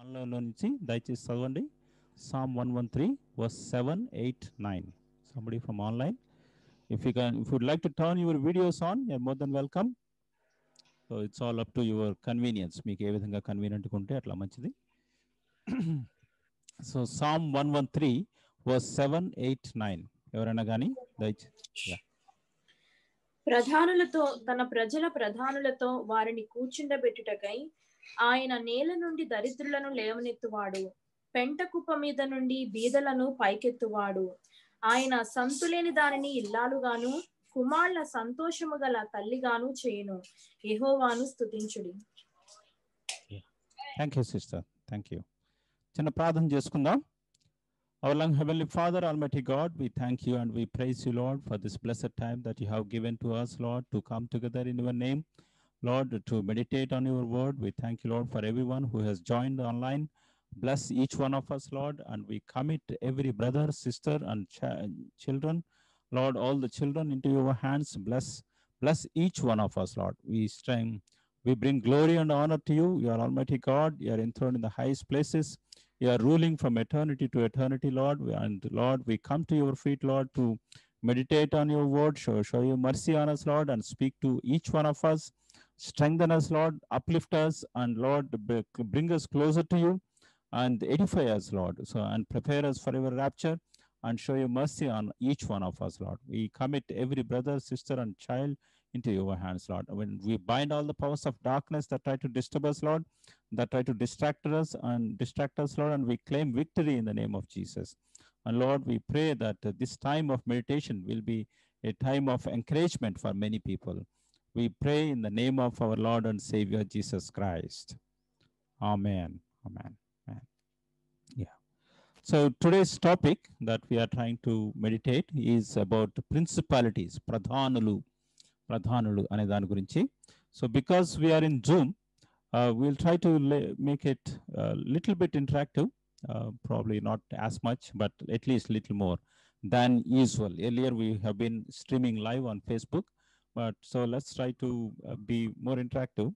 ఆన్లైన్లో నుంచి దయచేసి చదవండి. Psalm 113 verse 7, 8, 9. Somebody from online. If you'd like to turn your videos on, you're more than welcome. So it's all up to your convenience. మీకు ఏ విధంగా convenient ఉంటే అట్లా మంచిది. So Psalm 113 verse 7, 8, 9. ఎవరైనా కానీ దయచేసి ప్రధానులతో తన ప్రజల ప్రధానులతో వారిని కూర్చుండబెట్టుటకై ఆయన నేల నుండి దరిద్రులను లేవనెత్తువాడు, పెంట కుప్ప మీద నుండి బీదలను పైకెత్తువాడు. ఆయన సంతులేని దానిని ఇల్లాలుగాను కుమారుల సంతోషము గల తల్లిగాను చేయును. యెహోవాను స్తుతించుడి. Thank you sister, thank you. చిన్న ప్రార్థన చేసుకుందాం. Our long Heavenly Father, Almighty God, we thank you and we praise you, Lord, for this blessed time that you have given to us, Lord, to come together in your name, Lord, to meditate on your word. We thank you, Lord, for everyone who has joined online. Bless each one of us, Lord, and we commit every brother, sister, and children, Lord, all the children into your hands. Bless each one of us, Lord. We bring glory and honor to you. You are Almighty God. You are enthroned in the highest places. You are ruling from eternity to eternity, Lord. And Lord, we come to your feet, Lord, to meditate on your word. Show your mercy on us, Lord, and speak to each one of us. Strengthen us, Lord. Uplift us, and Lord, bring us closer to you and edify us, Lord. And prepare us for your rapture and show your mercy on each one of us, Lord. We commit every brother, sister, and child into your hands, Lord. When we bind all the powers of darkness that try to disturb us, Lord, that try to distract us, Lord, and we claim victory in the name of Jesus. And Lord, we pray that this time of meditation will be a time of encouragement for many people. We pray in the name of our Lord and Savior, Jesus Christ. Amen. Amen. Amen. Yeah. So today's topic that we are trying to meditate is about principalities, pradhanulu అనే దాని గురించి. So because we are in Zoom, we'll try to make it a little bit interactive, probably not as much, but at least a little more than usual. Earlier we have been streaming live on Facebook, but so let's try to be more interactive.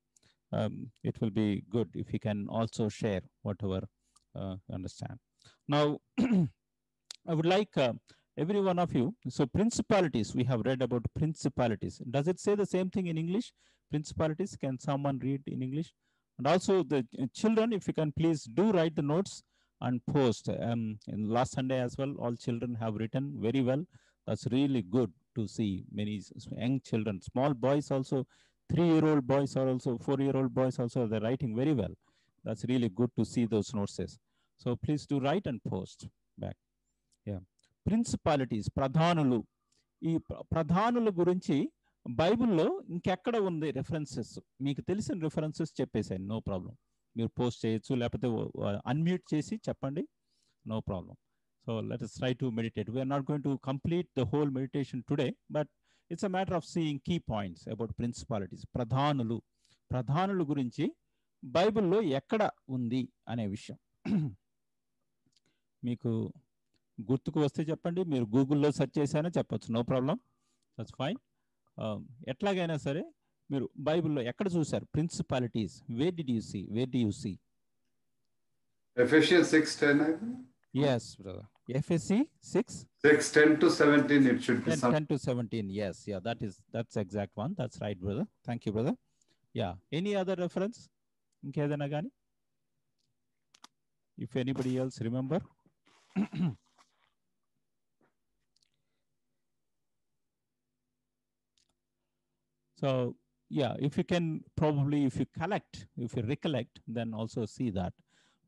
It will be good if you can also share whatever understand. Now, I would like every one of you. So principalities, we have read about principalities. Does it say the same thing in English? Principalities, can someone read in English? And also the children, if you can please do write the notes and post. In last Sunday as well, all children have written very well. That's really good to see many young children, small boys also, 3-year-old boys are also, 4-year-old boys also, they're writing very well. That's really good to see those notes. So please do write and post back. Yeah. Principalities, ప్రధానులు. ఈ ప్రధానుల గురించి బైబిల్లో ఇంకెక్కడ ఉంది references? మీకు తెలిసిన references చెప్పేసాను, no problem. మీరు పోస్ట్ చేయొచ్చు, లేకపోతే అన్మ్యూట్ చేసి చెప్పండి, no problem. So let us try to meditate. We are not going to complete the whole meditation today, but it's a matter of seeing key points about principalities. ప్రధానుల గురించి బైబిల్లో ఎక్కడ ఉంది అనే విషయం మీకు గుర్తుకు వస్తే చెప్పండి. మీరు గూగుల్లో సెర్చ్ చేశానో చెప్పచ్చు, నో ప్రాబ్లం, దట్స్ ఫైన్. ఎట్లాగైనా సరే మీరు బైబిల్లో ఎక్కడ చూశారు principalities? Where do you see? Ephesians 6:10, I think. Yes, brother. Ephesians 6:10 to 17, it should be 10 to 17. Yes, yeah, that's exact one. That's right, brother. Thank you, brother. Yeah, any other reference? ఇంకేదైనా కానీ, if anybody else remember. So yeah, if you can probably, if you recollect, then also see that.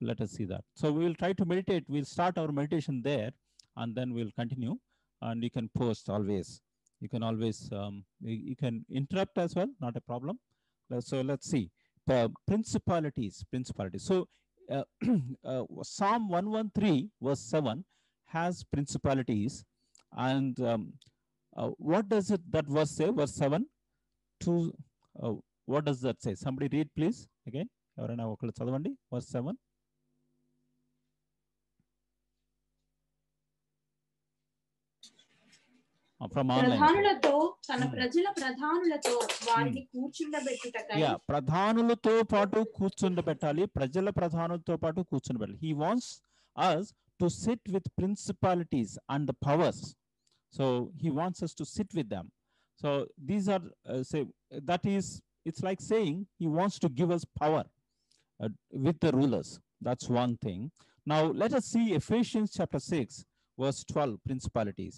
Let us see that. So we will try to meditate. We'll start our meditation there, and then we'll continue. And you can post always. You can always you can interrupt as well, not a problem. So let's see. Principalities. So Psalm 113 verse 7 has principalities, and what does that verse say? Verse 7. What does that say? Somebody read, please, again. ఎవరైనా ఒకళ్ళు చదవండి, verse 7. from online. ప్రధానులతో తన ప్రజల ప్రధానులతో వారిని కూర్చుండబెట్టుటకై ప్రధానులతో పాటు కూర్చుండబెట్టాలి, ప్రజల ప్రధానులతో పాటు కూర్చుండబెట్టాలి. He wants us to sit with principalities and the powers. So he wants us to sit with them. So these are say that is, it's like saying he wants to give us power with the rulers. That's one thing. Now let us see Ephesians chapter 6 verse 12, principalities.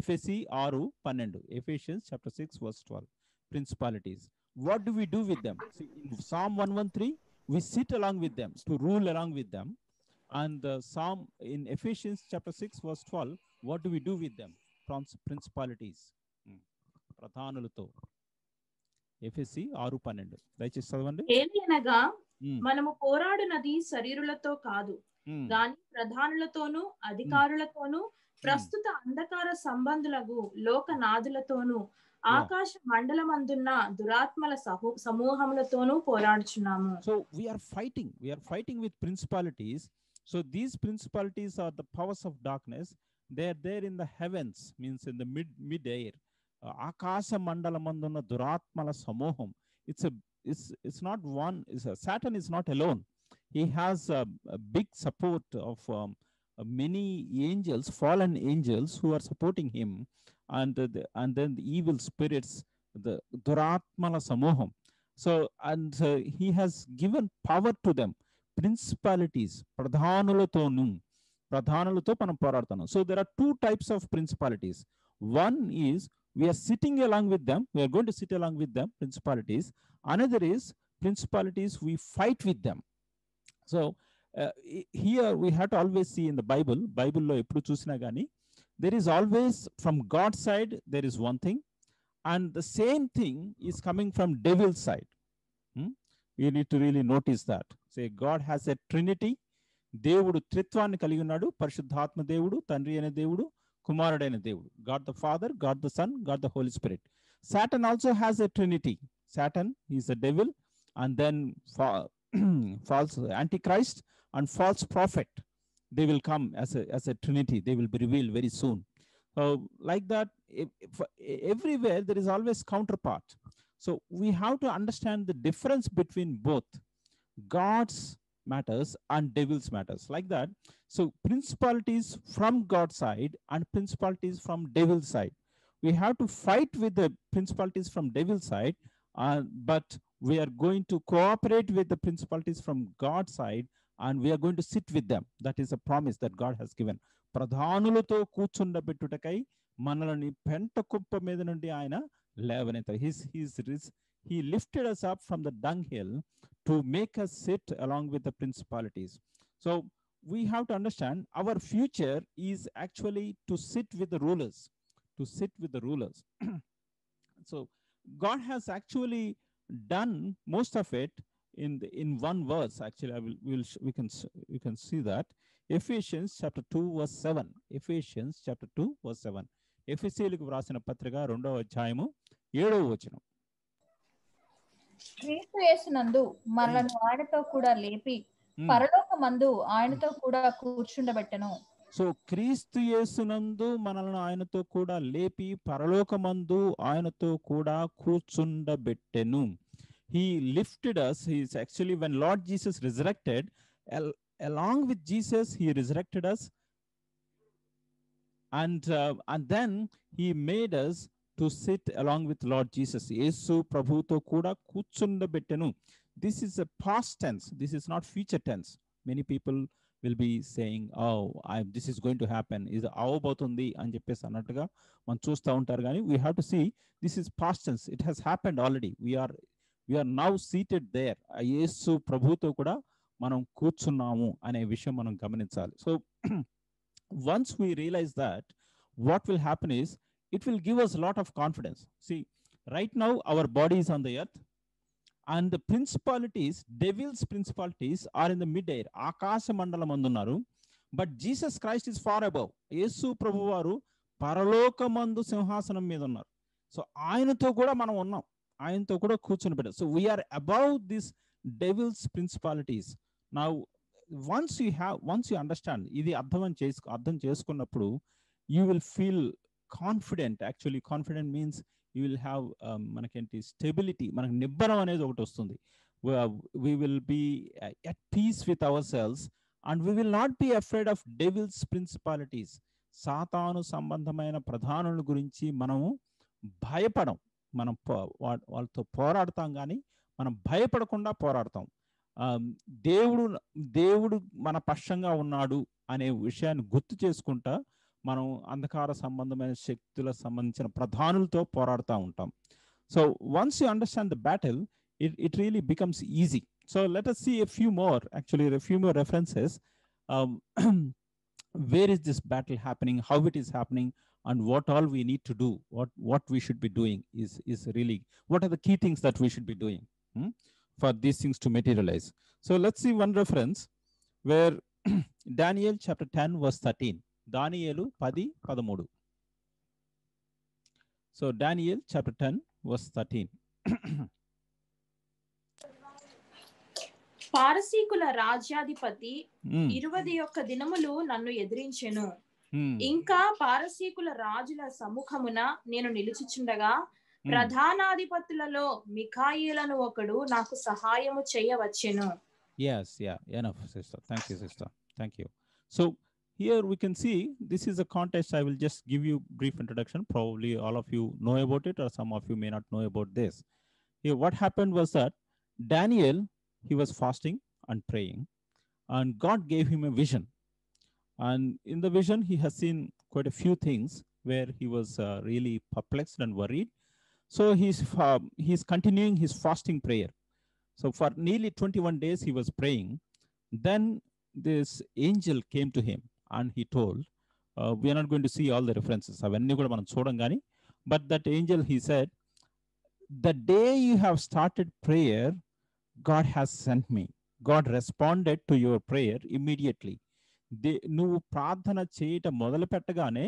FSC 6:12, Ephesians chapter 6 verse 12, principalities. What do we do with them? See, in Psalm 113 we sit along with them, to rule along with them. And Psalm in Ephesians chapter 6 verse 12, what do we do with them? Principalities. ప్రధానులతో FSC 6:12 దయచేసి చదవండి. ఏలయనగా మనము పోరాడునది శరీరులతో కాదు, గాని ప్రధానులతోనూ అధికారులతోనూ ప్రస్తుత అంధకార సంబంధులకు లోకనాథులతోనూ ఆకాశ మండలమందున్న దురాత్మల సమూహములతోనూ పోరాడుచున్నాము. So we are fighting with principalities. So these principalities are the powers of darkness. They are there in the heavens, means in the mid-air. ఆకాశ మండలమందున్న దురాత్మల సమూహం. It's not one. Satan is not alone. He has a big support of many angels, fallen angels, who are supporting him, and then the evil spirits, the duratmala samoham. So he has given power to them, principalities. Pradhanulato panam poradutunnam. So there are two types of principalities. One is we are sitting along with them, we are going to sit along with them, principalities. Another is principalities we fight with them. So here we have to always see in the Bible lo eppudu chusina gani, there is always from God's side there is one thing, and the same thing is coming from devil's side. You need to really notice that. Say God has a trinity. దేవుడు త్రిత్వాన్ని కలిగి ఉన్నాడు. పరిశుద్ధాత్మ దేవుడు, తండ్రి అయిన దేవుడు, కుమారుడైన దేవుడు. God the Father, God the Son, God the Holy Spirit. Satan also has a trinity. Satan is a devil, and then false antichrist and false prophet. They will come as a trinity. They will be revealed very soon. So like that, everywhere there is always counterpart. So we have to understand the difference between both God's matters and devil's matters, like that. So principalities from God's side and principalities from devil's side. We have to fight with the principalities from devil's side, but we are going to cooperate with the principalities from God's side, and we are going to sit with them. That is a promise that God has given. ప్రధానులతో కూర్చుండబెట్టుటకై మనల్ని పెంట కుప్ప మీద నుండి ఆయన లేవనెత్తారు. He lifted us up from the dunghill to make us sit along with the principalities. So we have to understand our future is actually to sit with the rulers, So God has actually done most of it in one verse. Actually, we can see that. Ephesians chapter 2 verse 7. Ephesians chapter 2 verse 7. ఎఫెసీయులకు వ్రాసిన పత్రిక 2వ అధ్యాయము 7వ వచనం. క్రీస్తు యేసునందు మనలను ఆయనతో కూడా లేపి పరలోకమందు ఆయనతో కూడా కూర్చుండబెట్టెను. సో క్రీస్తు యేసునందు మనల్ని ఆయనతో కూడా లేపి పరలోకమందు ఆయనతో కూడా కూర్చుండబెట్టెను. He lifted us. He is actually, when Lord Jesus resurrected, along with Jesus he resurrected us, and then he made us to sit along with Lord Jesus. Yesu Prabhuto kuda కూర్చుండబెట్టెను. This is a past tense. This is not future tense. Many people will be saying, oh, this is going to happen. Is అవబోతుంది అని చెప్పేసి అన్నట్టుగా మనం చూస్తూ ఉంటారు. కానీ we have to see this is past tense. It has happened already. We are now seated there. యేసు ప్రభుతో కూడా మనం కూర్చున్నాము అనే విషయం మనం గమనించాలి. So once we realize that, what will happen is it will give us a lot of confidence. See, right now our body is on the earth, and the principalities, devil's principalities, are in the mid-air. Akasha mandalam andunaru, but Jesus Christ is far above. Yesu Prabhuvaru paralokamandu simhasanam మీద ఉన్నారు. So ఆయనతో కూడా మనం ఉన్నాం, ఆయనతో కూడా కూర్చొని పెట్టారు. So we are above these devil's principalities. Now once you understand ఇది అర్థం చేసుకున్నప్పుడు, you will feel confident. Actually confident means you will have మనకేంటి స్టెబిలిటీ, మనకు నిబ్బరం అనేది ఒకటి వస్తుంది. We will be at peace with ourselves and we will not be afraid of devil's principalities. సాతాను సంబంధమైన ప్రధానుల గురించి మనము భయపడం. మనం వాళ్ళతో పోరాడతాం కానీ మనం భయపడకుండా పోరాడతాం. దేవుడు మన పక్షంగా ఉన్నాడు అనే విషయాన్ని గుర్తు చేసుకుంటా మనం అంధకార సంబంధమైన శక్తులకు సంబంధించిన ప్రధానులతో పోరాడుతూ ఉంటాం. So once you understand the battle, it really becomes easy. So let us see a few more references. Where is this battle happening, how it is happening, and what all we need to do, what we should be doing is really, what are the key things that we should be doing for these things to materialize. So let's see one reference where Daniel chapter 10 verse 13. Daniel 10:13. So Daniel chapter 10 verse 13. పారసీకుల రాజ్యాధిపతి 21 దినములు నన్ను ఎదిరించెను. ఇంకా పారసీకుల రాజుల సముఖమున నేను నిలుచుచుండగా ప్రధానాధిపతులలో మిఖాయేలను ఒకడు నాకు సహాయము చేయవచ్చెను. Yes, yeah, enough, sister. Thank you, sister. Thank you. So here we can see this is a context. I will just give you brief introduction. Probably all of you know about it, or some of you may not know about this. Here what happened was that Daniel, he was fasting and praying, and God gave him a vision. And in the vision, he has seen quite a few things where he was really perplexed and worried. So he's continuing his fasting prayer. So for nearly 21 days, he was praying. Then this angel came to him and he told, we are not going to see all the references. But that angel, he said, the day you have started prayer, God has sent me. God responded to your prayer immediately. నువ్వు ప్రార్థన చేయటం మొదలు పెట్టగానే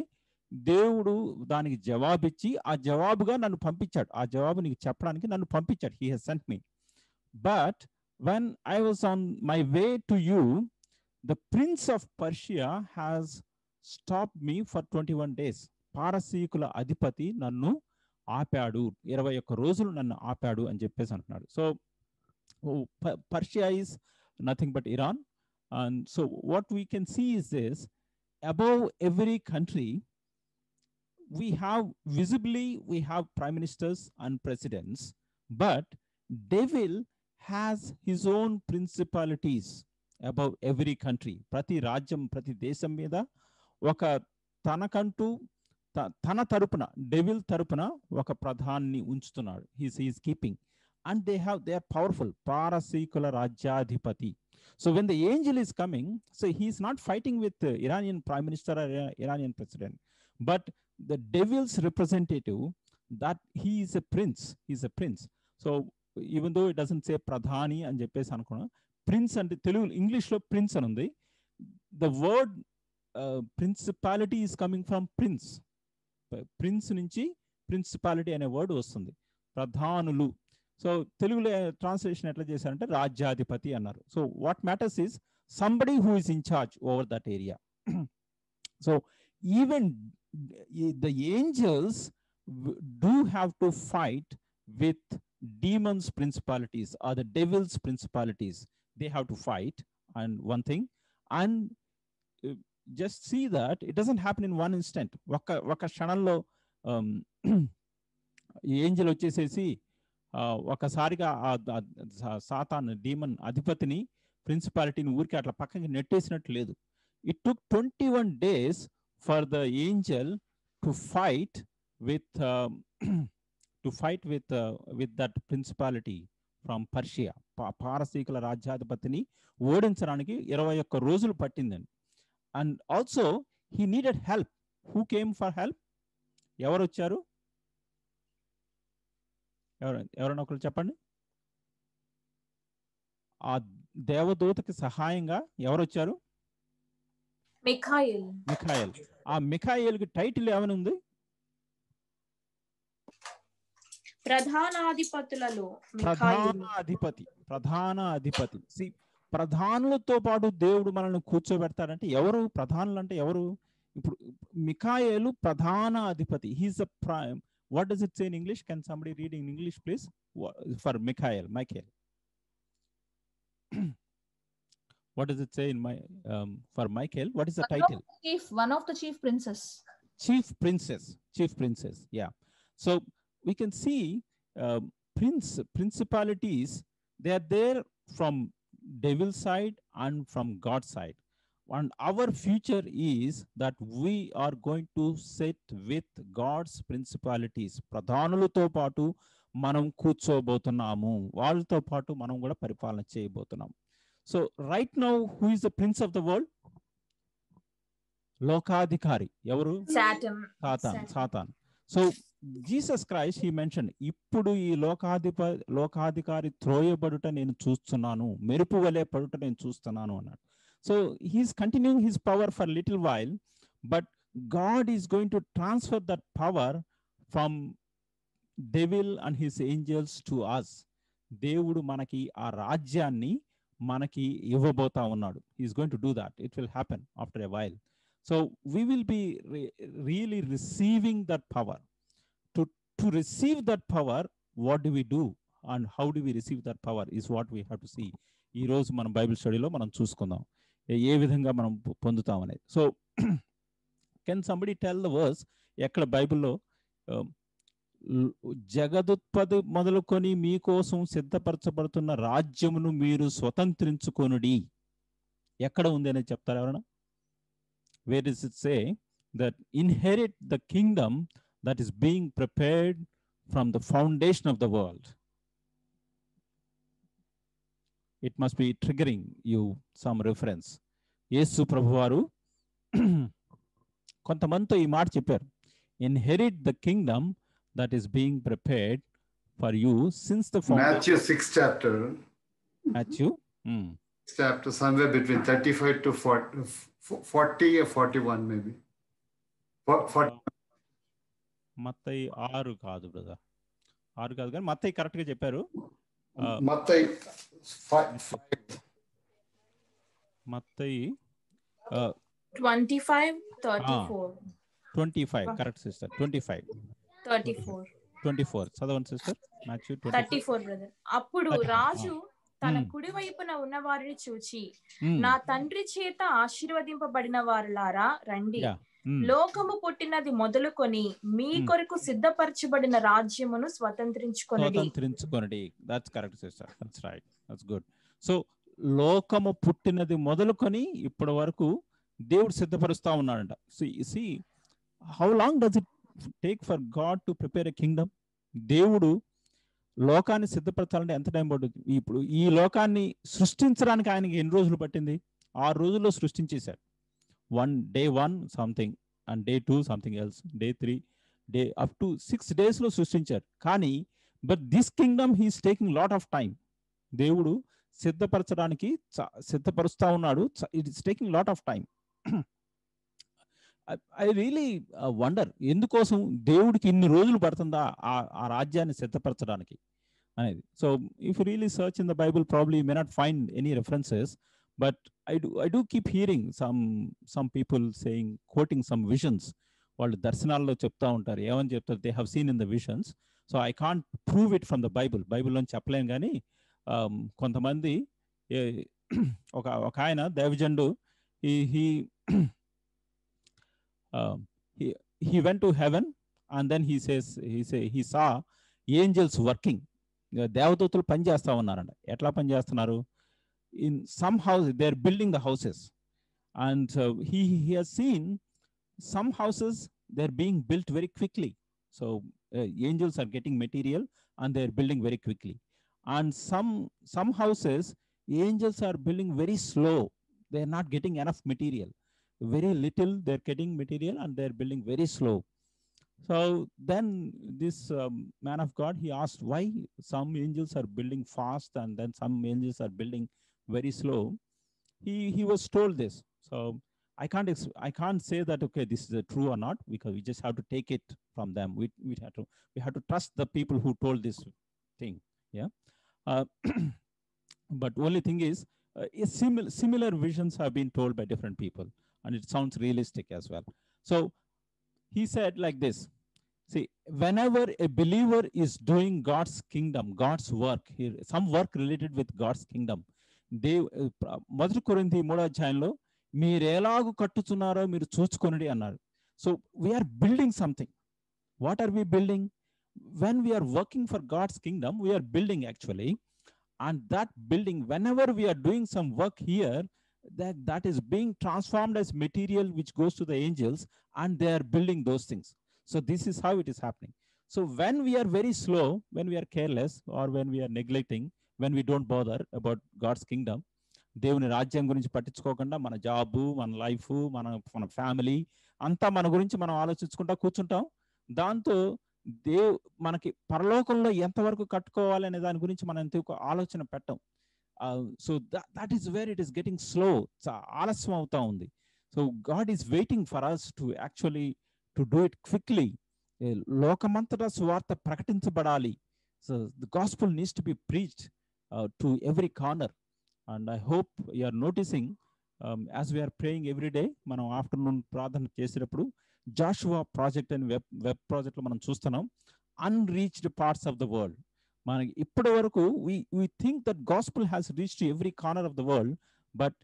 దేవుడు దానికి జవాబిచ్చి ఆ జవాబుగా నన్ను పంపించాడు. ఆ జవాబు నీకు చెప్పడానికి నన్ను పంపించాడు. He has sent me. But when I was on my way to you, the prince of Persia has stopped me for 21 days. పారసీకుల అధిపతి నన్ను ఆపాడు, 21 రోజులు నన్ను ఆపాడు అని చెప్పేసి అంటున్నాడు. So Persia is nothing but Iran. And so what we can see is this: above every country, we have prime ministers and presidents, but devil has his own principalities above every country. Prati rajyam, prati desam meeda oka tanakantu tana tarupuna, devil tarupuna oka pradhanni unchutunnadu. He is keeping, and they are powerful. Parasikula Rajyadhipati. So when the angel is coming, so he is not fighting with the Iranian prime minister or Iranian president, but the devil's representative, that he is a prince. He is a prince. So even though it doesn't say Pradhani and Jeppes Anukona, prince and Telugu English lo prince anundi. The word principality is coming from prince. Prince nunchi principality ane word vastundi. Pradhanulu. So Telugu translation etla chesarante Rajyadhipati annaru. So what matters is somebody who is in charge over that area. So even the angels do have to fight with demons principalities or the devil's principalities. They have to fight, and one thing, and just see that it doesn't happen in one instant. Oka క్షణంలో angel వచ్చేసేసి ఒకసారిగా Satan demon అధిపతిని ప్రిన్సిపాలిటీని ఊరికి అట్లా పక్కకి నెట్టేసినట్టు లేదు. It took 21 days for the angel to fight with that principality from Persia. పారసీకుల రాజ్యాధిపతిని ఓడించడానికి 21 రోజులు పట్టిందండి. And also he needed help. Who came for help? ఎవరు వచ్చారు? ఎవరైనా ఒకరు చెప్పండి. ఆ దేవదూతకి సహాయంగా ఎవరు వచ్చారు? మిఖాయేల్. ఆ మిఖాయేల్కి టైటిల్ ఏమని ఉంది? ప్రధాన అధిపతి. ప్రధానులతో పాటు దేవుడు మనల్ని కూర్చోబెడతాడంటే ఎవరు ప్రధానులు? అంటే ఎవరు? ఇప్పుడు మిఖాయేలు ప్రధాన అధిపతి. He's the prime. What does it say in English? Can somebody read in English please for Michael? What does it say in for Michael? What is the title? One of the chief princes. Chief princess. Yeah. So we can see principalities. They are there from devil's side and from God's side. And our future is that we are going to sit with God's principalities. ప్రధానులతో పాటు మనం కూర్చోబోతున్నాము, వాళ్ళతో పాటు మనం కూడా పరిపాలన చేయబోతున్నాం. So right now, who is the prince of the world? లోకాధికారి ఎవరు? Satan. So Jesus Christ, he mentioned, ఇప్పుడు ఈ లోకాధికారి త్రోయబడుట నేను చూస్తున్నాను, మెరుపు వలె పడుట నేను చూస్తున్నాను అన్నాడు. So he's continuing his power for a little while, but God is going to transfer that power from devil and his angels to us. దేవుడు మనకి ఆ రాజ్యాన్ని మనకి ఇవ్వబోతా ఉన్నాడు. He's going to do that. It will happen after a while. So we will be really receiving that power. To receive that power, what do we do and how do we receive that power is what we have to see. ఈ రోజు మనం Bible స్టడీలో మనం చూసుకుందాం ఏ విధంగా మనం పొందుతాం అనేది. So can somebody tell the verse? ఎక్కడ బైబిల్లో జగదుత్పత్తి మొదలుకొని మీకోసం సిద్ధపరచబడుతున్న రాజ్యమును మీరు స్వతంత్రించుకొనుడి, ఎక్కడ ఉంది అనేది చెప్తారు ఎవరైనా? Where does it say that inherit the kingdom that is being prepared from the foundation of the world? It must be triggering you some reference. యేసు ప్రభువారు కొంతమందితో ఈ మాట చెప్పారు, inherit the kingdom that is being prepared for you since the foundation. Matthew 6th chapter. Matthew chapter, somewhere between 35 to 40 or 41 maybe. 40. మత్తయి 6 కాదు brother, 6 కాదు కానీ మత్తయి correct గా చెప్పారు. మత్తయి 25 కరెక్ట్ సిస్టర్. 24 చదవండి సిస్టర్. Matthew 34 brother. అప్పుడు రాజు తన కుడి వైపున ఉన్న వారిని చూచి, నా తండ్రి చేత ఆశీర్వదింపబడిన వారులారా రండి, లోకము పుట్టినది మొదలుకొని మీ కొరకు సిద్ధపరచబడిన రాజ్యమును స్వతంత్రించుకొనుడి. That's correct sister. That's right. That's good. So లోకము పుట్టినది మొదలుకొని ఇప్పటి వరకు దేవుడు సిద్ధపరుస్తా ఉన్నాడంట. See how long does it take for God to prepare a kingdom? దేవుడు లోకాన్ని సిద్ధపరచాలంటే ఎంత టైం పడుతుంది? ఇప్పుడు ఈ లోకాన్ని సృష్టించడానికి ఆయనకి ఎన్ని రోజులు పట్టింది? 6 రోజుల్లో సృష్టించేశాడు. day 1 something and day 2 something else, day 3, day up to 6 days లో సృష్టించారు. కానీ but this Kingdom he's taking lot of time. దేవుడు సిద్ధపరచడానికి సిద్ధపరుస్తా ఉన్నాడు. It is taking lot of time. I really wonder, ఎందుకోసం దేవుడికి ఇన్ని రోజులు పడుతుందా ఆ రాజ్యాన్ని సిద్ధపరచడానికి అనేది. So if really search in the Bible probably you may not find any references, but I do keep hearing some people saying, quoting some visions. వాళ్ళు దర్శనాల్లో చెప్తా ఉంటారు. ఏమని చెప్తారు? They have seen in the visions. So I can't prove it from the బైబుల్లో చెప్పలేను. కానీ కొంతమంది ఒక ఆయన దైవజనుడు he went to heaven and then he saw angels working. దేవదూతలు పని చేస్తా ఉన్నారంట. ఎట్లా పని చేస్తున్నారు? In some houses they're building the houses, and he has seen some houses they're being built very quickly. So angels are getting material and they're building very quickly, and some houses angels are building very slow. They're not getting enough material, very little they're getting material and they're building very slow. So then this man of God, he asked why some angels are building fast and then some angels are building very slow. He was told this. So I can't say that okay this is true or not, because we just have to take it from them. We have to trust the people who told this thing. Yeah. But only thing is similar visions have been told by different people and it sounds realistic as well. So he said like this. See, whenever a believer is doing God's kingdom, God's work, here, some work related with God's kingdom, మొదటి కొరింథీ 3వ అధ్యాయంలో మీరు ఎలాగూ కట్టుచున్నారో మీరు చూచుకొనుడి అన్నారు. So we're building something. What are we building? When we're working for God's kingdom, we're building actually. And that building, whenever we are doing some work here, that is being transformed as material which goes to the angels, and they are building those things. So this is how it is happening. So when we are very slow, when we are careless, or when we are neglecting, when we don't bother about God's kingdom, దేవుని రాజ్యం గురించి పట్టించుకోకుండా మన job, మన life, మన family అంతా మన గురించి మనం ఆలోచించుకుంటా కూర్చుంటాం. దాంతో మనకి పరలోకంలో ఎంతవరకు కట్టుకోవాలి అనే దాని గురించి మనం ఎంతో ఆలోచన పెట్టం. So that is where it is getting slow. ఆలస్యం అవుతా ఉంది. So God is waiting for us to actually to do it quickly. లోకమంతటా సువార్త ప్రకటించబడాలి. So the gospel needs to be preached to every corner. And I hope you are noticing as we are praying every day, మనం afternoon ప్రార్థన చేసేటప్పుడు Joshua project అని web ప్రాజెక్ట్లో మనం చూస్తున్నాం. Unreached parts of the world. మనకి ఇప్పటి వరకు we think that gospel has reached to every corner of the world, but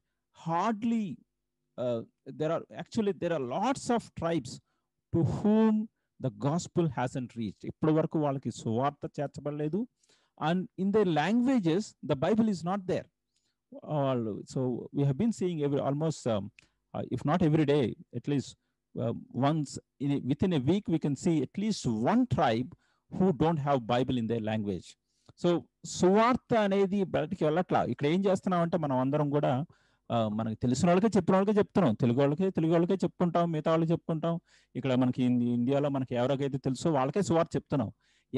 hardly there are lots of tribes to whom the gospel hasn't reached. ఇప్పటి వరకు వాళ్ళకి సువార్త చేర్చబడలేదు. And in their languages the Bible is not there. So we have been seeing almost if not every day, at least once within a week we can see at least one tribe who don't have Bible in their language. So సువార్త అనేది బయటికి వెళ్ళట్లా. ఇక్కడ ఏం చేస్తున్నాం అంటే మనం అందరం కూడా మనకి తెలిసిన వాళ్ళకే చెప్పిన వాళ్ళకే చెప్తున్నాం. తెలుగు వాళ్ళకే చెప్పుకుంటాం, మిగతా వాళ్ళకి చెప్పుకుంటాం. ఇక్కడ మనకి ఇండియాలో మనకి ఎవరికైతే తెలుసో వాళ్ళకే సువార్త చెప్తున్నాం.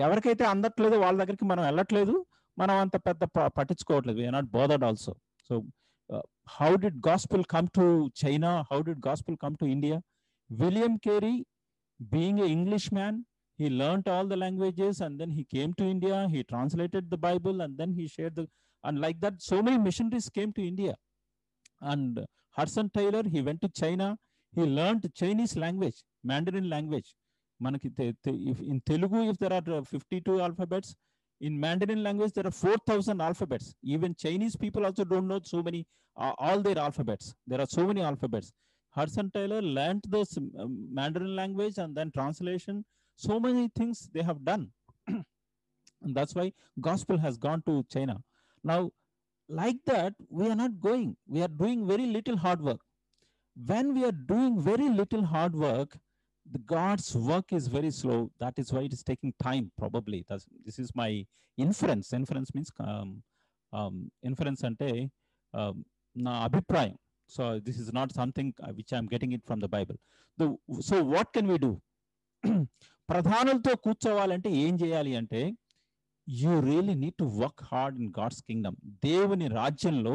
ఎవరికైతే అందట్లేదో వాళ్ళ దగ్గరికి మనం వెళ్ళట్లేదు. మనం అంత పెద్ద పట్టించుకోవట్లేదు. We're not bothered also. So how did gospel come to China? How did gospel come to India? William Carey, being an Englishman, he learned all the languages, and then he came to India, he translated the Bible, and then he shared and like that so many missionaries came to India. And Hudson Taylor, he went to China, he learned Chinese language, Mandarin language. Manaki in Telugu, if there are 52 alphabets, in Mandarin language there are 4,000 alphabets. Even Chinese people also don't know so many all their alphabets. There are so many alphabets. Hudson Taylor learned this Mandarin language, and then translation. So many things they have done. And that's why gospel has gone to China. Now, like that, we are not going. We are doing very little hard work. When we are doing very little hard work, the God's work is very slow. That is why it is taking time, probably. This is my inference. Inference means inference ante na abhiprayam. So this is not something which I am getting it from the Bible. So what can we do? ప్రధానులతో కూర్చోవాలంటే ఏం చేయాలి అంటే, you really need to work hard in God's kingdom. దేవుని రాజ్యంలో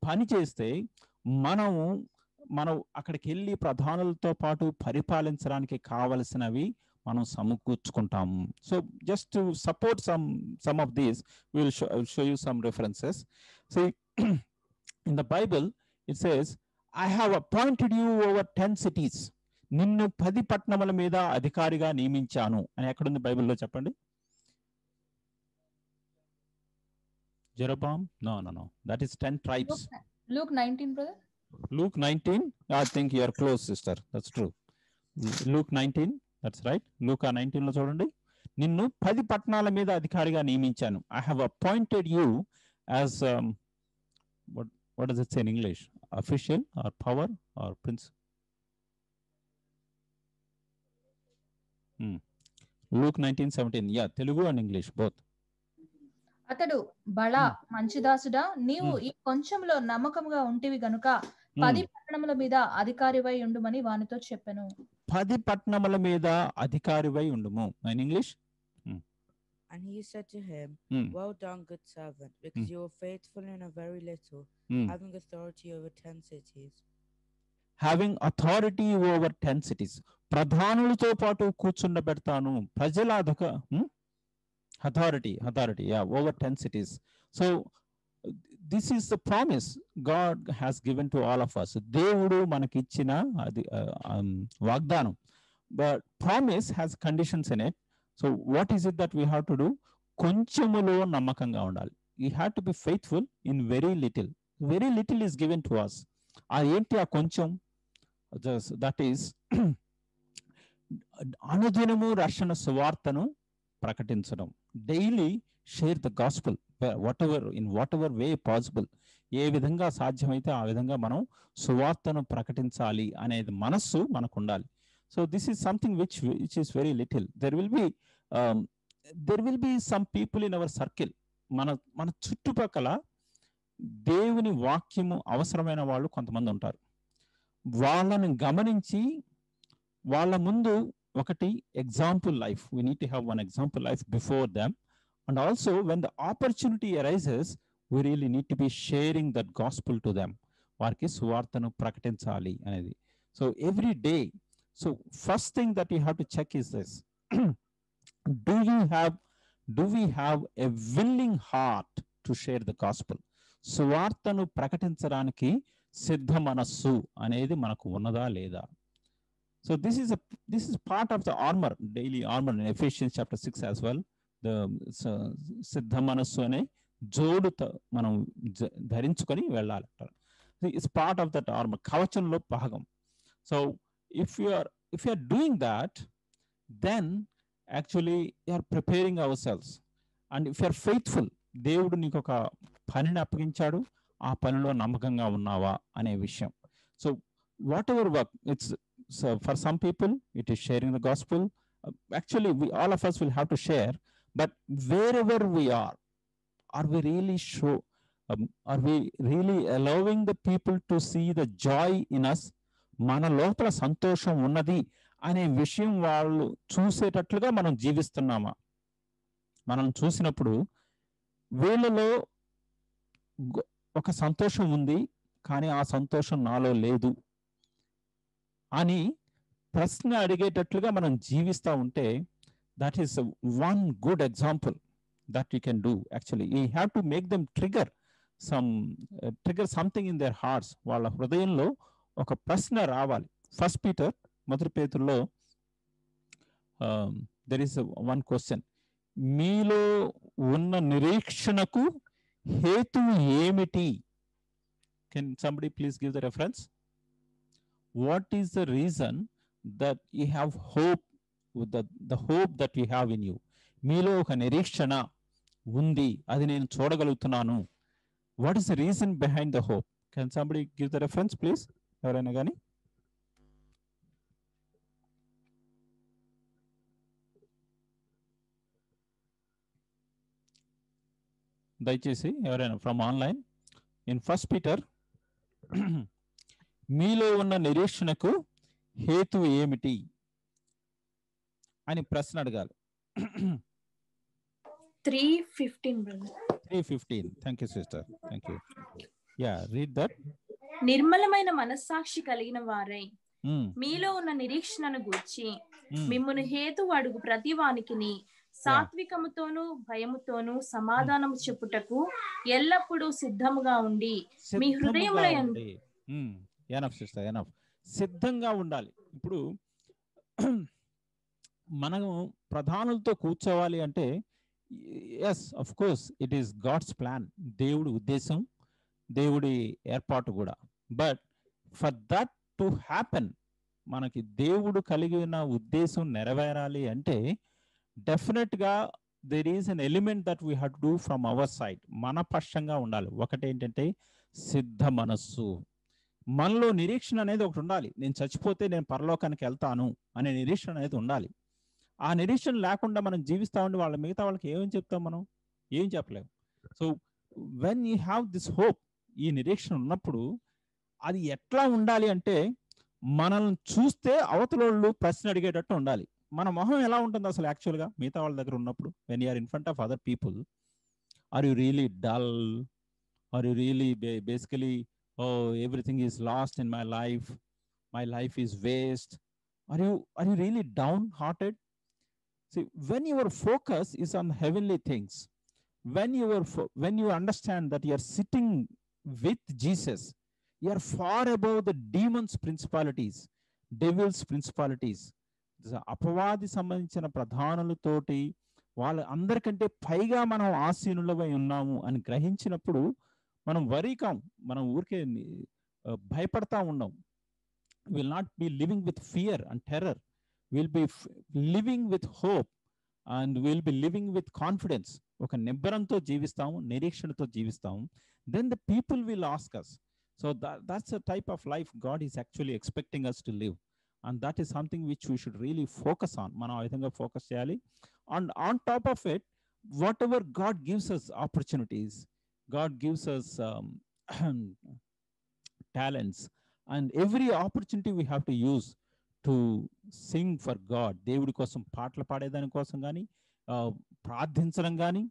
పని చేస్తే మనం అక్కడికి వెళ్ళి ప్రధానులతో పాటు పరిపాలించడానికి కావలసినవి మనం సమకూర్చుకుంటాము. So just to support some of these, we will show you some references. See, in the Bible it says, I have appointed you over 10 cities. నిన్ను 10 పట్టణముల మీద అధికారిగా నియమించాను అని ఎక్కడుంది బైబిల్లో చెప్పండి? Jeroboam? No. That is 10 tribes. Luke 19, brother. Luke 19? I think you are close, sister. That's true. Luke 19, that's right. Luke 19 లో చూడండి. నిన్ను 10 పట్టణాల మీద అధికారిగా నియమించాను. I have appointed you as what does it say in English? Official or power or prince? Luke 19:17. Yeah, Telugu and English both. అతడు బళ మంచిదాసుడా, నీవు ఈ కొంచెంలో నమ్మకముగా ఉంటివి గనుక 10 పట్టణముల మీద అధికారివై ఉండుమని వానితో చెప్పెను. 10 పట్టణముల మీద అధికారివై ఉండుము. In English? And he said to him, well done, good servant, because you are faithful in a very little, having authority over 10 cities. Having authority over 10 cities. ప్రధానులతో పాటు కూర్చుండబెడతాను. ప్రజల authority, yeah, over 10 cities. So this is the promise God has given to all of us. దేవుడు మనకి ఇచ్చిన అది వాగ్దానం. But promise has conditions in it. So what is it that we have to do? కొంచెములో నమ్మకంగా ఉండాలి. We have to be faithful in very little. Very little is given to us. ఏంటి ఆ కొంచెం? That is అనుదినము రక్షణ సువార్తను ప్రకటించడం. Daily share the gospel in whatever way possible. ఏ విధంగా సాధ్యమైతే ఆ విధంగా మనం సువార్తను ప్రకటించాలి అనేది మనస్సు మనకు ఉండాలి. So this is something which is very little. There will be some people in our circle. మన చుట్టుపక్కల దేవుని వాక్యము అవసరమైన వాళ్ళు కొంతమంది ఉంటారు. వాళ్ళని గమనించి వాళ్ళ ముందు ఒకటి example life, we need to have one example life before them. And also when the opportunity arises, we really need to be sharing that gospel to them. వారికి సువార్తను ప్రకటించాలి అనేది. So every day, so first thing that you have to check is this. Do we have a willing heart to share the gospel? సువార్తను ప్రకటించడానికి సిద్ధ మనస్సు అనేది మనకు ఉన్నదా లేదా? So this is part of the armor, daily armor in Ephesians chapter 6 as well. సిద్ధ మనస్సు అనే జోడు మనం ధరించుకొని వెళ్ళాలి. It's part of that armour, కవచంలో భాగం. So if you are doing that, then actually you are preparing our selves. And if you are faithful, దేవుడు నీకు ఒక పనిని అప్పగించాడు, ఆ పనిలో నమ్మకంగా ఉన్నావా అనే విషయం. So what ever work, it's for some people it is sharing the gospel. Actually, all of us will have to share, but wherever we are we really are we really allowing the people to see the joy in us? మన లోపల సంతోషం ఉన్నది అనే విషయం వాళ్ళు చూసేటట్లుగా మనం జీవిస్తున్నామా? మనం చూసినప్పుడు వీళ్ళలో ఒక సంతోషం ఉంది, కానీ ఆ సంతోషం నాలో లేదు అని ప్రశ్న అడిగేటట్లుగా మనం జీవిస్తూ ఉంటే, that is one good example that you can do. Actually, you have to make them trigger something in their hearts. వాళ్ళ హృదయంలో ఒక ప్రశ్న రావాలి. ఫస్ట్ పీటర్, మొదటి పేతురులో there is one question. మీలో ఉన్న నిరీక్షణకు హేతువు ఏమిటి? Can somebody please give the reference? What is the reason that you have hope, with the hope that you have in you? మీలో ఒక నిరీక్షణ ఉంది, అది నేను చూడగలుగుతున్నాను. What is the reason behind the hope? Can somebody give the reference please? ఎవరైనా కానీ? దయచేసి ఎవరైనా from online. In first Peter, మీలో ఉన్న నిరీక్షణకు హేతువు ఏమిటి అని ప్రశ్న అడగాలి. 3:15. Thank you sister. Thank you. Yeah, read that. నిర్మలమైన మనస్సాక్షి కలిగిన వారై మీలో ఉన్న నిరీక్షణను గూర్చి మిమ్మును హేతువు అడుగు ప్రతి వానికిని సాత్వికముతోను భయముతోను సమాధానము చెప్పుటకు ఎల్లప్పుడూ సిద్ధముగా ఉండి మీ హృదయముల యందు సిద్ధంగా ఉండాలి. ఇప్పుడు మనం ప్రధానులతో కూర్చోవాలి అంటే, yes of course it is God's plan, దేవుడి ఉద్దేశం, దేవుడి ఏర్పాటు కూడా. But for that to happen, మనకి దేవుడు కలిగిన ఉద్దేశం నెరవేరాలి అంటే డెఫినెట్గా there is an element that we have to do from our side. మన పక్షంగా ఉండాలి. ఒకటేంటంటే సిద్ధ మనస్సు. మనలో నిరీక్షణ అనేది ఒకటి ఉండాలి. నేను చచ్చిపోతే నేను పరలోకానికి వెళ్తాను అనే నిరీక్షణ అనేది ఉండాలి. ఆ నిరీక్షణ లేకుండా మనం జీవిస్తా ఉండి వాళ్ళ మిగతా వాళ్ళకి ఏమని చెప్తాం? మనం ఏం చెప్పలేము. So when you have this hope, ఈ నిరీక్షణ ఉన్నప్పుడు అది ఎట్లా ఉండాలి అంటే, మనల్ని చూస్తే అవతలోళ్ళు ప్రశ్న అడిగేటట్టు ఉండాలి. మన మొహం ఎలా ఉంటుంది అసలు యాక్చువల్గా మిగతా వాళ్ళ దగ్గర ఉన్నప్పుడు? When you're in front of other people, are you really dull? Are you really basically, oh, everything is lost in my life is waste? Are you really downhearted? See, when your focus is on heavenly things, when you understand that you are sitting with Jesus, you are far above the demons principalities, devils principalities. అపవాది సంబంధించిన ప్రధానులతోటి వాళ్ళ అందరికంటే పైగా మనం ఆసీనులమై ఉన్నాము అని గ్రహించినప్పుడు మనం వరీకాం, మనం ఊరికే భయపడతా ఉన్నాం. Will not be living with fear and terror, will be living with hope and will be living with confidence. ఒక నిబ్బరంతో జీవిస్తాము, నిరీక్షణతో జీవిస్తాము. Then the people will ask us. So that's a type of life God is actually expecting us to live. And that is something which we should really focus on. మనం ఆ విధంగా focus చేయాలి. And on top of it, whatever God gives us opportunities, God gives us talents, and every opportunity we have to use to sing for God. దేవుడి కోసం పాటలు పాడేదాని కోసం కానీ, ప్రార్థించడం కానీ,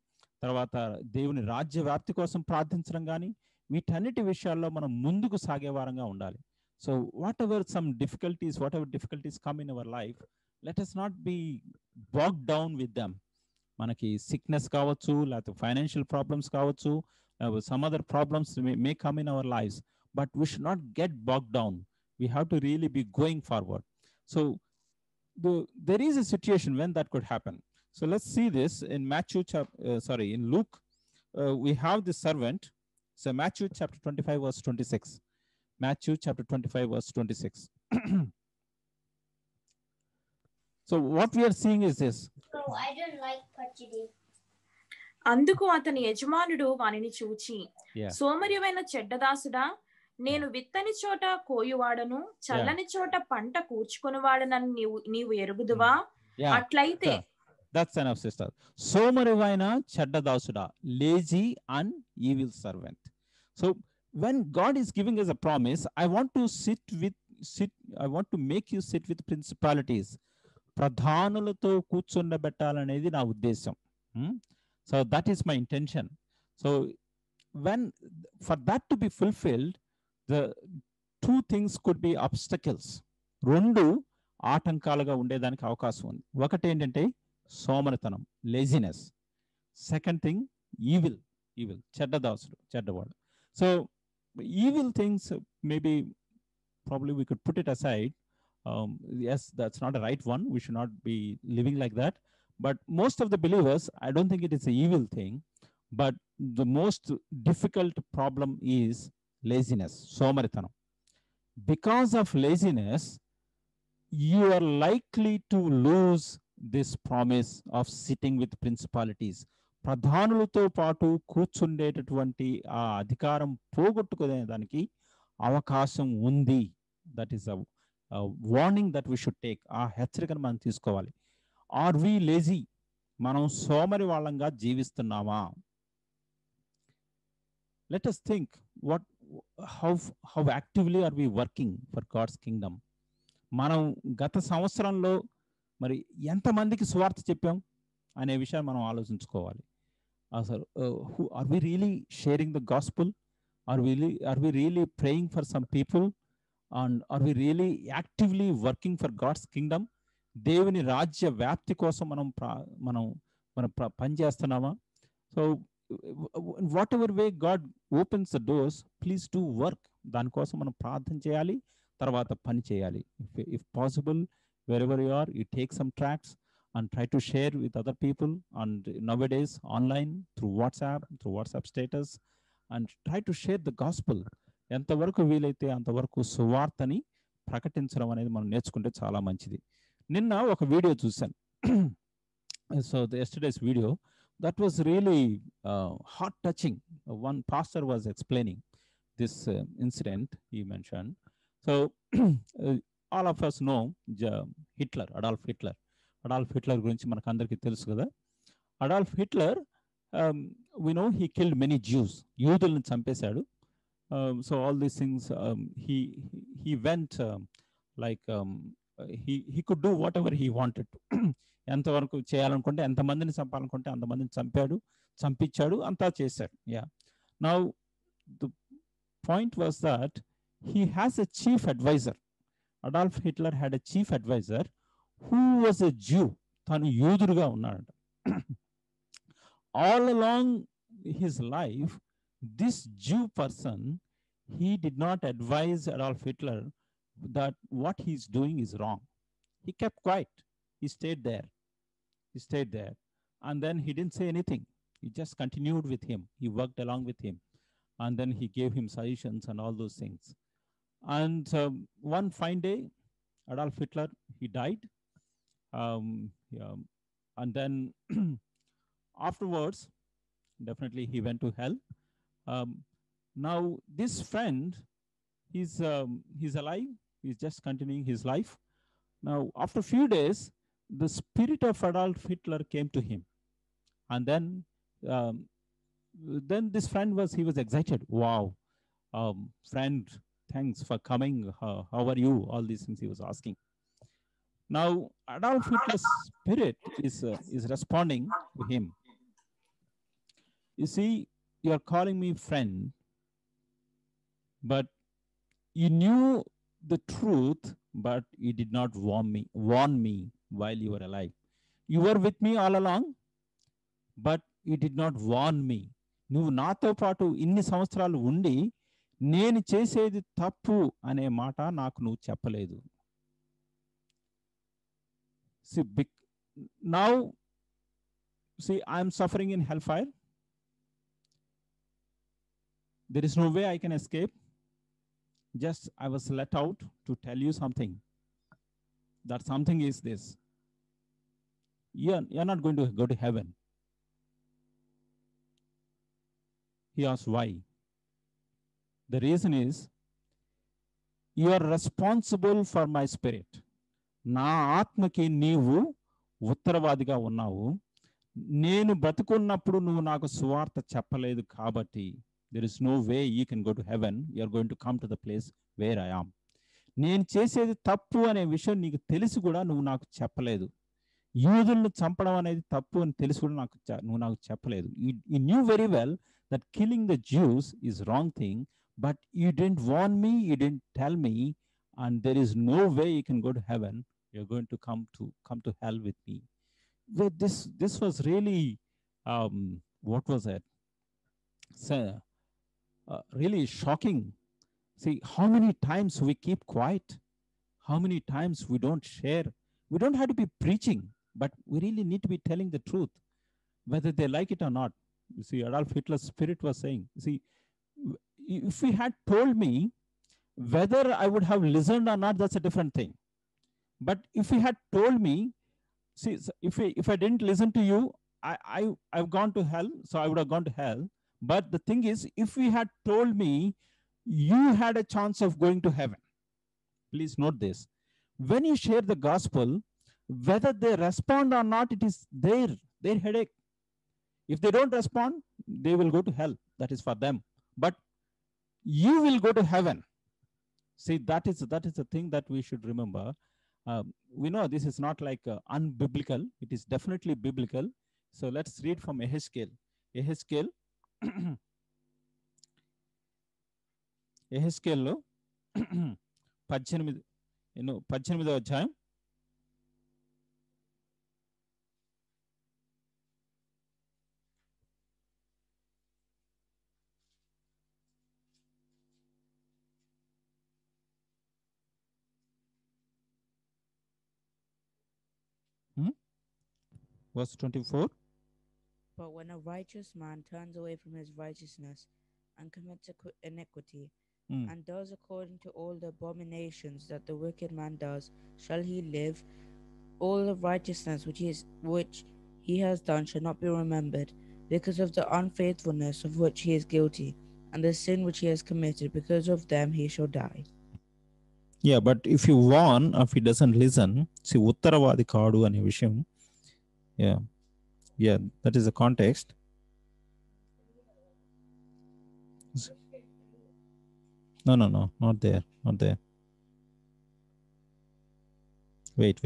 తర్వాత దేవుని రాజ్య వ్యాప్తి కోసం ప్రార్థించడం కానీ, వీటన్నిటి విషయాల్లో మనం ముందుకు సాగే వారంగా ఉండాలి. So whatever difficulties come in our life, let us not be bogged down with them. మనకి సిక్నెస్ కావచ్చు, లేకపోతే ఫైనాన్షియల్ ప్రాబ్లమ్స్ కావచ్చు, some other problems may come in our lives, but we should not get bogged down. We have to really be going forward. So there is a situation when that could happen. So let's see this in in Luke. We have the servant. So Matthew chapter 25 verse 26. Matthew chapter 25 verse 26. So what we are seeing is this. No, I don't like pachidi. అందుకు అతని యజమానుడు వానిని చూచి, సోమరివైన చెడ్డదాసుడా, నేను విత్తని చోట కోయువాడను, చల్లని చోట పంట కూర్చుకొనివాడనని నీవు ఎరుగుదువా? అట్లయితే That's enough, sister. సోమరివైన చెడ్డదాసుడా, lazy and evil servant. So when God is giving us a promise, I want to make you sit with principalities. ప్రధానులతో కూర్చుండబెట్టాలనేది నా ఉద్దేశం. So that is my intention. So for that to be fulfilled, the two things could be obstacles. రెండు ఆటంకాలుగా ఉండేదానికి అవకాశం ఉంది. ఒకటి ఏంటంటే సోమరితనం, laziness. Second thing evil, చెడ్డదాసుడు, చెడ్డవాడు. So evil things maybe probably we could put it aside. Yes, that's not a right one. We should not be living like that. But most of the believers, I don't think it is an evil thing. But the most difficult problem is laziness, సోమరితనం. Because of laziness, you are likely to lose this promise of sitting with principalities. ప్రధానులతో పాటు కూర్చుండేటటువంటి ఆ అధికారం పోగొట్టుకునేదానికి అవకాశం ఉంది. That is a warning that we should take. ఆ హెచ్చరికను మనం తీసుకోవాలి. Are we lazy? మనం సోమరి వాళ్ళంగా జీవిస్తున్నామా? Let us think how actively are we working for God's kingdom? మనం గత సంవత్సరంలో మరి ఎంతమందికి సువార్త చెప్పాం అనే విషయాన్ని మనం ఆలోచించుకోవాలి. అసలు are we really sharing the gospel? Are we really praying for some people? And are we really actively working for God's kingdom? దేవుని రాజ్య వ్యాప్తి కోసం మనం పనిచేస్తున్నామా? So whatever way God opens the doors, please do work. దానికోసం మనం ప్రార్థన చేయాలి, తర్వాత పని చేయాలి. If possible, wherever you are, you take some tracts and try to share with other people, and nowadays online through WhatsApp status, and try to share the gospel. ఎంతవరకు వీలైతే అంతవరకు సువార్తని ప్రకటించడం అనేది మనం నేర్చుకుంటే చాలా మంచిది. నిన్న ఒక వీడియో చూశాను. So yesterday's video, that was really heart touching. One pastor was explaining this incident he mentioned. So all of us know Adolf Hitler గురించి మనకు అందరికీ తెలుసు కదా. Adolf Hitler, we know he killed many Jews. యూదులను చంపేశాడు. So all these things, he went he could do whatever he wanted to. ఎంతవరకు చేయాలనుకుంటే, ఎంతమందిని చంపాలనుకుంటే అంతమందిని చంపించాడు, అంతా చేశాడు. Yeah. Now the point was that he has a chief advisor. Adolf Hitler had a chief advisor who was a Jew. తను యూదుడుగా ఉన్నాడు. all along his life, this Jew person, he did not advise Adolf Hitler that what he's doing is wrong. He kept quiet. He stayed there. He stayed there. And then he didn't say anything. He just continued with him. He worked along with him. And then he gave him suggestions and all those things. And one fine day, Adolf Hitler, he died. And then afterwards, definitely he went to hell. Now this friend, he's alive. He's just continuing his life. Now, after a few days, the spirit of Adolf Hitler came to him. And then this friend was excited. Wow, friend, thanks for coming. How are you? All these things he was asking. Now, Adolf Hitler's spirit is responding to him. You see, you are calling me friend, but you knew the truth, but you did not warn me while you were alive. You were with me all along, but you did not warn me. నువ్వు నాతో పాటు ఇన్ని సంవత్సరాలు ఉండి నేను చేసేది తప్పు అనే మాట నాకు నువ్వు చెప్పలేదు. Now, see, I am suffering in hellfire. There is no way I can escape. Just I was let out to tell you something. That something is this. You're not going to go to heaven. He asked why. The reason is you are responsible for my spirit. నా ఆత్మకి నీవు ఉత్తరవాదిగా ఉన్నావు. నేను బ్రతుకున్నప్పుడు నువ్వు నాకు సువార్త చెప్పలేదు కాబట్టి there is no way you can go to heaven. You are going to come to the place where I am. నేను చేసేది తప్పు అనే విషయం నీకు తెలిసి కూడా నువ్వు నాకు చెప్పలేదు. యూదులను చంపడం అనేది తప్పు అని తెలిసి కూడా నువ్వు నాకు చెప్పలేదు. You knew very well that killing the Jews is wrong thing, but you didn't warn me, you didn't tell me, and there is no way you can go to heaven. You're going to come to hell with me. This was really what was it? So, really shocking. See how many times we keep quiet, how many times we don't share. We don't have to be preaching, but we really need to be telling the truth, whether they like it or not. You see, Adolf Hitler's spirit was saying, see, if he had told me whether I would have listened or not, that's a different thing. But if he had told me, see, if I didn't listen to you, I've gone to hell, so I would have gone to hell. But the thing is, if he had told me, you had a chance of going to heaven. Please note this. When you share the gospel, whether they respond or not, it is their headache. If they don't respond, they will go to hell. That is for them. But you will go to heaven. See, that is the thing that we should remember. We know this is not like unbiblical. It is definitely biblical. So let's read from Ezekiel. ఎహెస్కేల్లో 18వ అధ్యాయం verse 24. But when a righteous man turns away from his righteousness and commits iniquity, and does according to all the abominations that the wicked man does, shall he live? All the righteousness which he has done shall not be remembered, because of the unfaithfulness of which he is guilty, and the sin which he has committed, because of them he shall die. Yeah, but if you warn, if he doesn't listen, see, ఉత్తరవాది కాడు అనే విషయం. Yeah, that is the context. No, not there. Wait.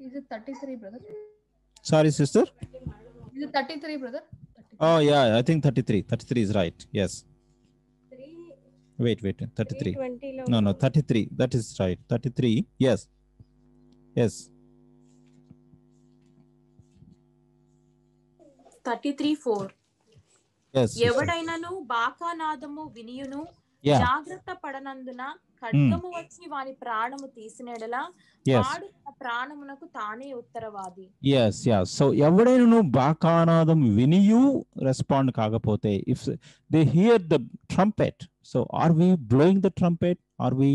Is it 33, brother? Sorry, sister? Is it 33, brother? 33. Oh, yeah, I think 33. 33 is right. Yes. Wait, 33. 3:20 లో No, 33. That is right. 33. Yes. Yes. 33:4 Yes. sister. ఎవడైనను బాకానాదము వినియును Yeah. జాగ్రత్త పడనందున ఖడ్గము వచ్చి వాని ప్రాణము తీసినెడల Yes. వాడు తన ప్రాణమునకు తానే ఉత్తరవాది. Yes, yeah. So ఎవడైనా బాకానాదం వినియు రెస్పాండ్ కాకపోతే, if they hear the trumpet, so are we blowing the trumpet? Are we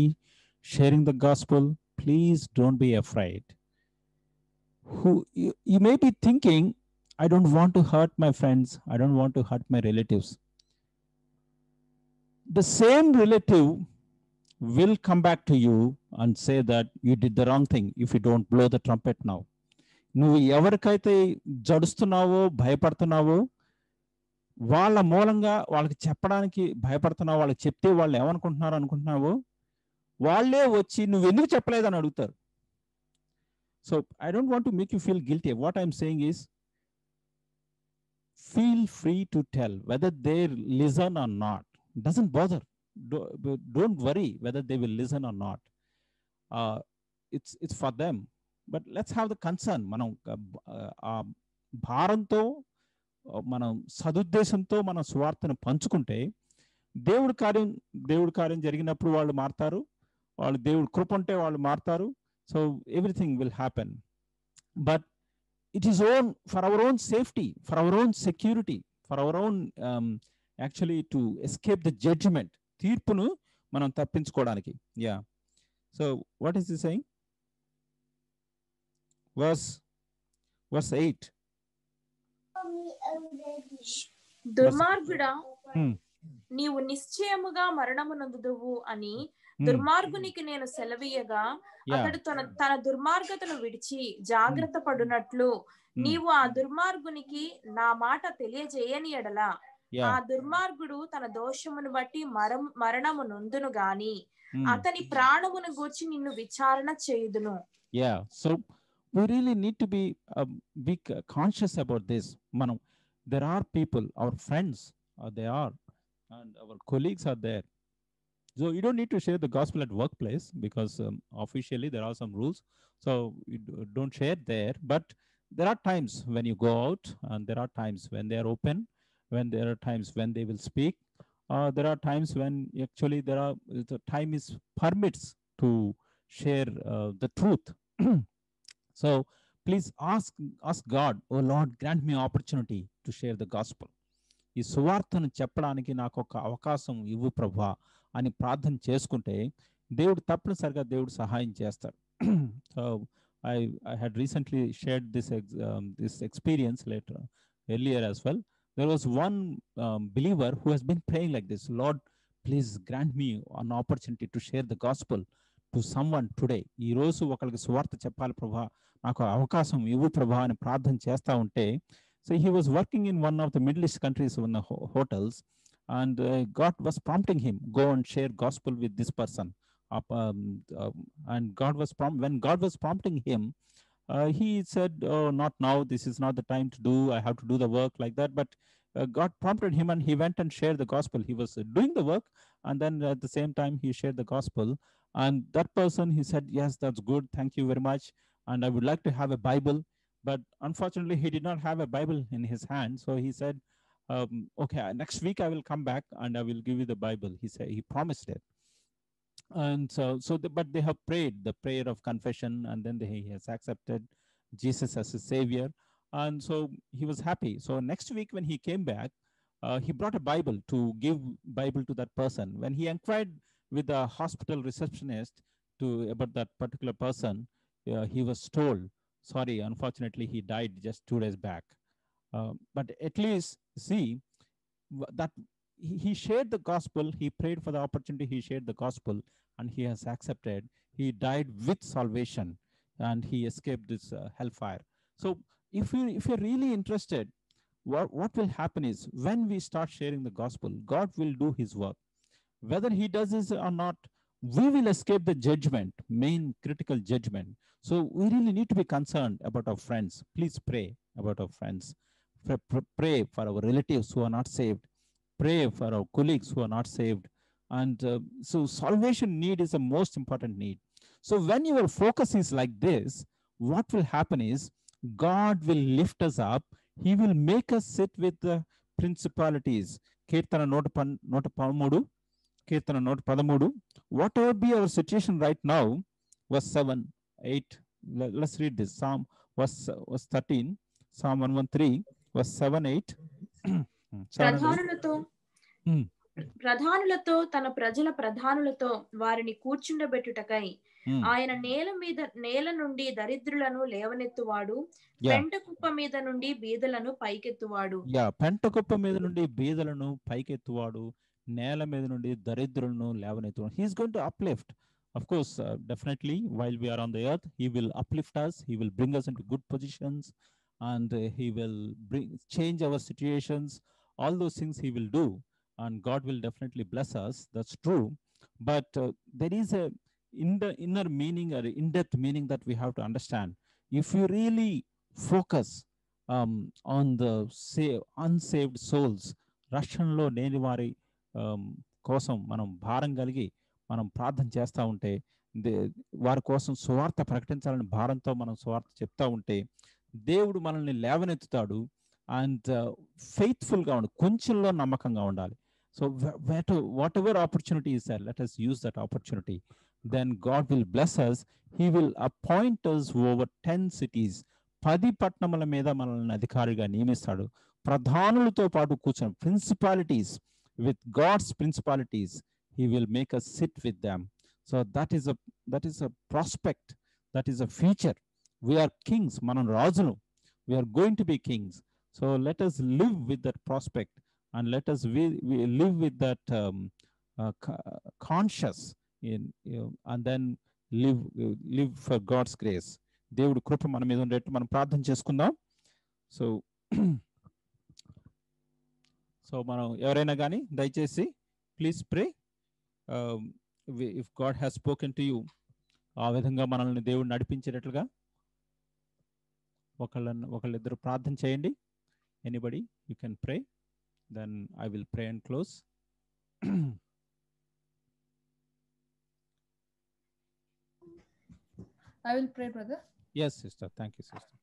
sharing the gospel? Please don't be afraid. You may be thinking, I don't want to hurt my friends, I don't want to hurt my relatives. The same relative will come back to you and say that you did the wrong thing if you don't blow the trumpet now. నువ్వు ఎవరికైతే జడుస్తున్నావో భయపడుతున్నావో వాళ్ళ మూలంగా వాళ్ళకి చెప్పడానికి భయపడుతున్నావు, వాళ్ళకి చెప్తే వాళ్ళు ఏమనుకుంటున్నారు అనుకుంటున్నావో వాళ్ళే వచ్చి నువ్వు ఎందుకు చెప్పలేదని అడుగుతారు. So I don't want to make you feel guilty. What I'm saying is feel free to tell whether they listen or not. Doesn't bother. Don't worry whether they will listen or not. It's for them. But let's have the concern. మనం భారంతో మనం సదుద్దేశంతో మన సువార్తను పంచుకుంటే దేవుడి కార్యం జరిగినప్పుడు వాళ్ళు మారుతారు, వాళ్ళు దేవుడి కృప ఉంటే వాళ్ళు మారుతారు. So everything will happen. But it is for our own safety, for our own security, for our own actually to escape the judgment. తీర్పును మనం తప్పించుకోవడానికి. Yeah. So what is he saying? Verse 8. దుర్మార్గుడా నీవు నిశ్చయముగా మరణము నొందుదువు అని దుర్మార్గునికి నేను సెలవీయగా అతడు తన దుర్మార్గతను విడిచి జాగ్రత్త పడునట్లు నీవు ఆ దుర్మార్గునికి నా మాట తెలియజేయని ఎడల ఆ దుర్మార్గుడు తన దోషమును బట్టి మరణము నొందును గాని అతని ప్రాణమును గూర్చి నిన్ను విచారణ చేయుదును. Yeah, so we really need to be conscious about this. Manam, there are people, our friends they are, and our colleagues are there. So you don't need to share the gospel at workplace because officially there are some rules. So you don't share there. But there are times when you go out, and there are times when they are open, when there are times when they will speak. There are times when actually the time is permits to share the truth. So please ask God, oh Lord, grant me opportunity to share the gospel. ఈ సువార్తను చెప్పడానికి నాకు ఒక అవకాశం ఇవ్వు ప్రభువా అని ప్రార్థన చేసుకుంటే దేవుడు తప్పనిసరిగా దేవుడు సహాయం చేస్తాడు. So I had recently shared this experience earlier as well. There was one believer who has been praying like this, Lord, please grant me an opportunity to share the gospel to someone today. ఈ రోజు ఒకరికి సువార్త చెప్పాలి ప్రభువా, నాకు అవకాశం ఇవ్వు ప్రభువా అని ప్రార్థన చేస్తూ ఉంటే, so he was working in one of the Middle East countries in the hotels, and God was prompting him, go and share gospel with this person. And when God was prompting him, he said, oh, not now, this is not the time to do, I have to do the work like that. But God prompted him and he went and shared the gospel. He was doing the work, and then at the same time he shared the gospel. And that person, he said, yes, that's good, thank you very much, and I would like to have a Bible. But unfortunately he did not have a Bible in his hand. So he said, okay, next week I will come back and I will give you the Bible. He promised it. And but they have prayed the prayer of confession, and then he has accepted Jesus as his savior, and so he was happy. So next week when he came back, he brought a Bible to give Bible to that person. When he inquired with the hospital receptionist about that particular person, he was told, sorry, unfortunately he died just 2 days back. But at least see that he shared the gospel, he prayed for the opportunity, he shared the gospel, and he has accepted. He died with salvation, and he escaped this hellfire. So if you're really interested, what will happen is when we start sharing the gospel, God will do his work. Whether he does this or not, we will escape the judgment, main critical judgment. So we really need to be concerned about our friends. Please pray about our friends. Pray for our relatives who are not saved. Pray for our colleagues who are not saved. And so salvation need is the most important need. So when your focus is like this, what will happen is God will lift us up. He will make us sit with the principalities. Kirtana 113, Kirtana 113. Whatever be our situation right now, verse 7, 8. Let's read this. Psalm verse 13, Psalm 113, verse 7, 8. 7 and 8. ప్రధానులతో Hmm. ప్రధానులతో తన ప్రజల ప్రధానులతో వారిని కూర్చుండబెట్టుటకై Hmm. ఆయన నేల నుండి దరిద్రులను లేవనెత్తువాడు, Yeah. పెంట కుప్ప మీద నుండి బీదలను పైకెత్తువాడు. యా, పెంట కుప్ప మీద నుండి బీదలను పైకెత్తువాడు, నేల మీద నుండి దరిద్రులను లేవనెత్తువాడు. He is going to uplift. Of course, definitely, while we are on the earth, he will uplift us. He will bring us into good positions, and he will change our situations. All those things he will do, and God will definitely bless us. That's true. But there is a inner meaning or in-depth meaning that we have to understand. If you really focus on the unsaved souls, రక్షణలో లేని వారి కోసం మనం భారం కలిగి మనం ప్రార్థన చేస్తూ ఉంటే, వారి కోసం సువార్త ప్రకటించాలని భారంతో మనం సువార్త చెప్తా ఉంటే, దేవుడు మనల్ని లేవనెత్తుతాడు. అండ్ ఫెయిత్ఫుల్గా ఉండాలి, కొంచెంలో నమ్మకంగా ఉండాలి. So whatever opportunity is there, let us use that opportunity. Then God will bless us. He will appoint us over 10 cities. 10 పట్టణముల మీద మనల్ని అధికారిగా నియమిస్తాడు. ప్రధానులతో పాటు కూర్చొని, principalities, with God's principalities, he will make us sit with them. So that is a prospect, that is a future. We are kings, మనం రాజులు. We are going to be kings. So let us live with that prospect, and let us we live with that conscious and then live for God's grace. దేవుడి కృప మన మీద ఉండేట్టు మనం ప్రార్థన చేసుకుందాం. So మనం ఎవరైనా కానీ దయచేసి please pray. If God has spoken to you, ఆ విధంగా మనల్ని దేవుడు నడిపించేటట్లుగా ఒకళ్ళిద్దరు ప్రార్థన చేయండి. Anybody you can pray, then I will pray and close. I will pray, brother. Yes, sister. Thank you, sister.